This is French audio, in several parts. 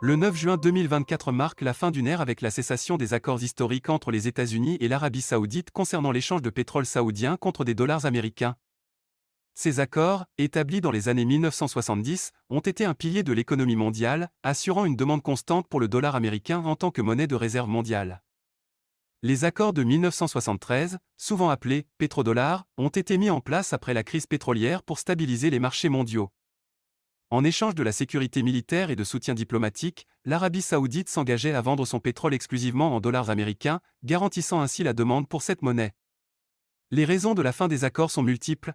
Le 9 juin 2024 marque la fin d'une ère avec la cessation des accords historiques entre les États-Unis et l'Arabie saoudite concernant l'échange de pétrole saoudien contre des dollars américains. Ces accords, établis dans les années 1970, ont été un pilier de l'économie mondiale, assurant une demande constante pour le dollar américain en tant que monnaie de réserve mondiale. Les accords de 1973, souvent appelés pétrodollars, ont été mis en place après la crise pétrolière pour stabiliser les marchés mondiaux. En échange de la sécurité militaire et de soutien diplomatique, l'Arabie saoudite s'engageait à vendre son pétrole exclusivement en dollars américains, garantissant ainsi la demande pour cette monnaie. Les raisons de la fin des accords sont multiples.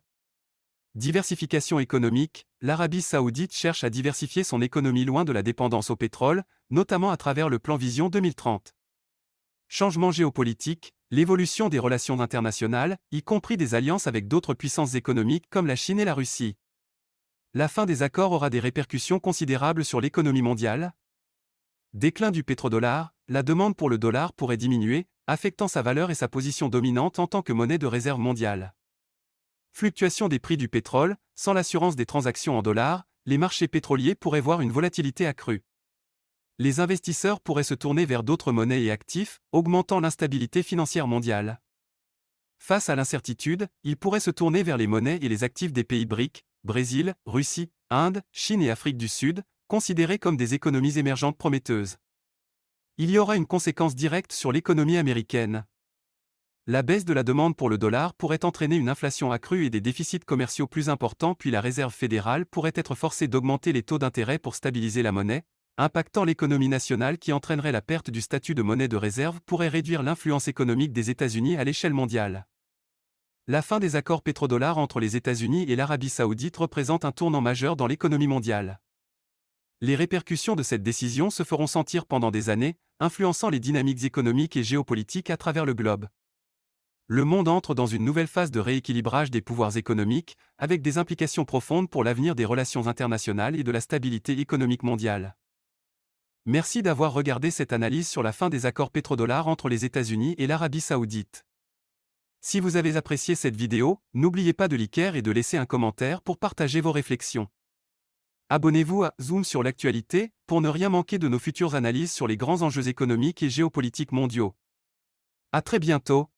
Diversification économique, l'Arabie saoudite cherche à diversifier son économie loin de la dépendance au pétrole, notamment à travers le plan Vision 2030. Changement géopolitique, l'évolution des relations internationales, y compris des alliances avec d'autres puissances économiques comme la Chine et la Russie. La fin des accords aura des répercussions considérables sur l'économie mondiale. Déclin du pétrodollar, la demande pour le dollar pourrait diminuer, affectant sa valeur et sa position dominante en tant que monnaie de réserve mondiale. Fluctuation des prix du pétrole, sans l'assurance des transactions en dollars, les marchés pétroliers pourraient voir une volatilité accrue. Les investisseurs pourraient se tourner vers d'autres monnaies et actifs, augmentant l'instabilité financière mondiale. Face à l'incertitude, ils pourraient se tourner vers les monnaies et les actifs des pays BRIC, Brésil, Russie, Inde, Chine et Afrique du Sud, considérés comme des économies émergentes prometteuses. Il y aura une conséquence directe sur l'économie américaine. La baisse de la demande pour le dollar pourrait entraîner une inflation accrue et des déficits commerciaux plus importants, puis la Réserve fédérale pourrait être forcée d'augmenter les taux d'intérêt pour stabiliser la monnaie, impactant l'économie nationale qui entraînerait la perte du statut de monnaie de réserve pourrait réduire l'influence économique des États-Unis à l'échelle mondiale. La fin des accords pétrodollars entre les États-Unis et l'Arabie saoudite représente un tournant majeur dans l'économie mondiale. Les répercussions de cette décision se feront sentir pendant des années, influençant les dynamiques économiques et géopolitiques à travers le globe. Le monde entre dans une nouvelle phase de rééquilibrage des pouvoirs économiques, avec des implications profondes pour l'avenir des relations internationales et de la stabilité économique mondiale. Merci d'avoir regardé cette analyse sur la fin des accords pétrodollars entre les États-Unis et l'Arabie saoudite. Si vous avez apprécié cette vidéo, n'oubliez pas de liker et de laisser un commentaire pour partager vos réflexions. Abonnez-vous à Zoom sur l'actualité pour ne rien manquer de nos futures analyses sur les grands enjeux économiques et géopolitiques mondiaux. À très bientôt.